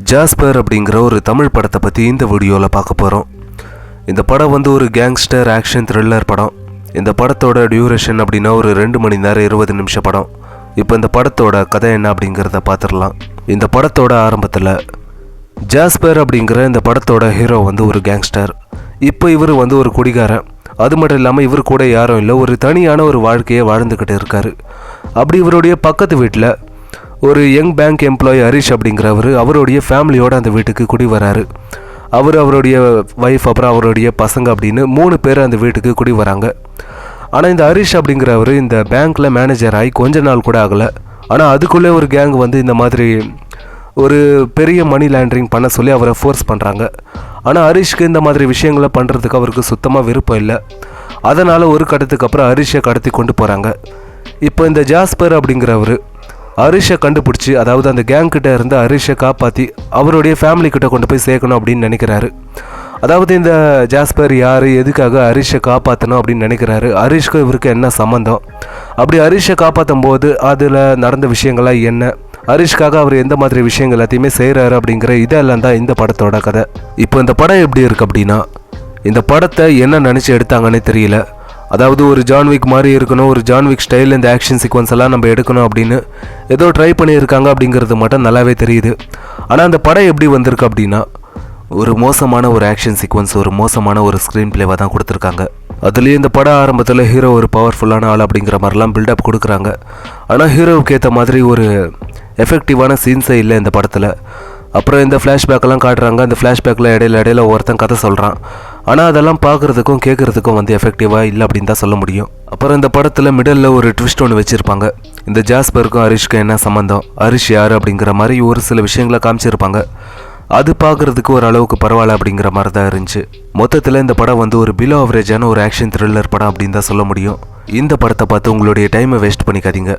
Jasper அப்படிங்கிற ஒரு தமிழ் படத்தை பற்றி இந்த வீடியோவில் பார்க்க போகிறோம். இந்த படம் வந்து ஒரு கேங்ஸ்டர் ஆக்ஷன் த்ரில்லர் படம். இந்த படத்தோட டியூரேஷன் அப்படின்னா ஒரு 2 மணி நேரம் 20 நிமிஷம் படம். இப்போ இந்த படத்தோட கதை என்ன அப்படிங்கிறத பார்த்துடலாம். இந்த படத்தோட ஆரம்பத்தில் ஜாஸ்பர் அப்படிங்கிற இந்த படத்தோட ஹீரோ வந்து ஒரு கேங்ஸ்டர். இப்போ இவர் வந்து ஒரு குடிகாரன். அது மட்டும் இல்லாமல் இவர் கூட யாரும் இல்லை, ஒரு தனியான ஒரு வாழ்க்கையை வாழ்ந்துக்கிட்டு இருக்கார். அப்படி இவருடைய பக்கத்து வீட்டில் ஒரு யங் பேங்க் எம்ப்ளாயி ஹரிஷ் அப்படிங்கிறவர் அவருடைய ஃபேமிலியோடு அந்த வீட்டுக்கு குடி வராரு. அவருடைய ஒய்ஃப் அப்புறம் அவருடைய பசங்க அப்படின்னு 3 பேர் அந்த வீட்டுக்கு குடி வராங்க. ஆனால் இந்த ஹரிஷ் அப்படிங்கிறவர் இந்த பேங்க்கில் மேனேஜர் ஆகி கொஞ்ச நாள் கூட ஆகலை. ஆனால் அதுக்குள்ளே ஒரு கேங் வந்து இந்த மாதிரி ஒரு பெரிய மணி லாண்ட்ரிங் பண்ண சொல்லி அவரை ஃபோர்ஸ் பண்ணுறாங்க. ஆனால் ஹரிஷ்க்கு இந்த மாதிரி விஷயங்களை பண்ணுறதுக்கு அவருக்கு சுத்தமாக விருப்பம் இல்லை. அதனால் ஒரு கட்டத்துக்கு அப்புறம் ஹரிஷை கடத்தி கொண்டு போகிறாங்க. இப்போ இந்த ஜாஸ்பர் அப்படிங்கிறவர் ஹரிஷை கண்டுபிடிச்சி, அதாவது அந்த கேங் கிட்ட இருந்து ஹரிஷை காப்பாற்றி அவருடைய ஃபேமிலி கிட்ட கொண்டு போய் சேர்க்கணும் அப்படின்னு நினைக்கிறாரு. அதாவது இந்த ஜாஸ்பர் யார், எதுக்காக ஹரிஷை காப்பாற்றணும் அப்படின்னு நினைக்கிறாரு, ஹரிஷ்க்கு இவருக்கு என்ன சம்மந்தம், அப்படி ஹரிஷை காப்பாற்றும் போது அதில் நடந்த விஷயங்கள்லாம் என்ன, ஹரிஷ்காக அவர் எந்த மாதிரி விஷயங்கள் எல்லாத்தையுமே செய்கிறாரு அப்படிங்கிற இதெல்லாம் தான் இந்த படத்தோட கதை. இப்போ இந்த படம் எப்படி இருக்குது அப்படின்னா, இந்த படத்தை என்ன நினச்சி எடுத்தாங்கன்னே தெரியல. அதாவது ஒரு ஜான்விக் மாதிரி இருக்கணும், ஒரு ஜான்விக் ஸ்டைலில் இந்த ஆக்ஷன் சீக்வன்ஸ் எல்லாம் நம்ம எடுக்கணும் அப்படின்னு ஏதோ ட்ரை பண்ணியிருக்காங்க அப்படிங்கிறது மட்டும் நல்லாவே தெரியுது. ஆனால் அந்த படம் எப்படி வந்திருக்கு அப்படின்னா, ஒரு மோசமான ஒரு ஆக்ஷன் சீக்வன்ஸ், ஒரு மோசமான ஒரு ஸ்க்ரீன் பிளேவாக தான் கொடுத்துருக்காங்க. அதுலேயும் இந்த படம் ஆரம்பத்தில் ஹீரோ ஒரு பவர்ஃபுல்லான ஆள் அப்படிங்கிற மாதிரிலாம் பில்டப் கொடுக்குறாங்க. ஆனால் ஹீரோவுக்கு ஏற்ற மாதிரி ஒரு எஃபெக்டிவான சீன்ஸே இல்லை இந்த படத்தில். அப்புறம் இந்த ஃப்ளாஷ்பேக்கெல்லாம் காட்டுறாங்க. அந்த ஃப்ளாஷ்பேக்கில் இடையில ஒருத்தன் கதை சொல்கிறான். ஆனால் அதெல்லாம் பார்க்குறதுக்கும் கேட்குறதுக்கும் வந்து எஃபெக்டிவாக இல்லை அப்படின்னு தான் சொல்ல முடியும். அப்புறம் இந்த படத்தில் மிடலில் ஒரு ட்விஸ்ட் ஒன்று வச்சுருப்பாங்க. இந்த ஜாஸ்பருக்கும் ஹரிஷ்க்கும் என்ன சம்மந்தம், ஹரிஷ் யார் அப்படிங்கிற மாதிரி ஒரு சில விஷயங்களை காமிச்சிருப்பாங்க. அது பார்க்குறதுக்கு ஒரு அளவுக்கு பரவாயில்ல அப்படிங்கிற மாதிரி தான் இருந்துச்சு. மொத்தத்தில் இந்த படம் வந்து ஒரு பிலோ ஆவரேஜான ஒரு ஆக்ஷன் த்ரில்லர் படம் அப்படின்னு தான் சொல்ல முடியும். இந்த படத்தை பார்த்து உங்களுடைய டைமை வேஸ்ட் பண்ணிக்காதீங்க.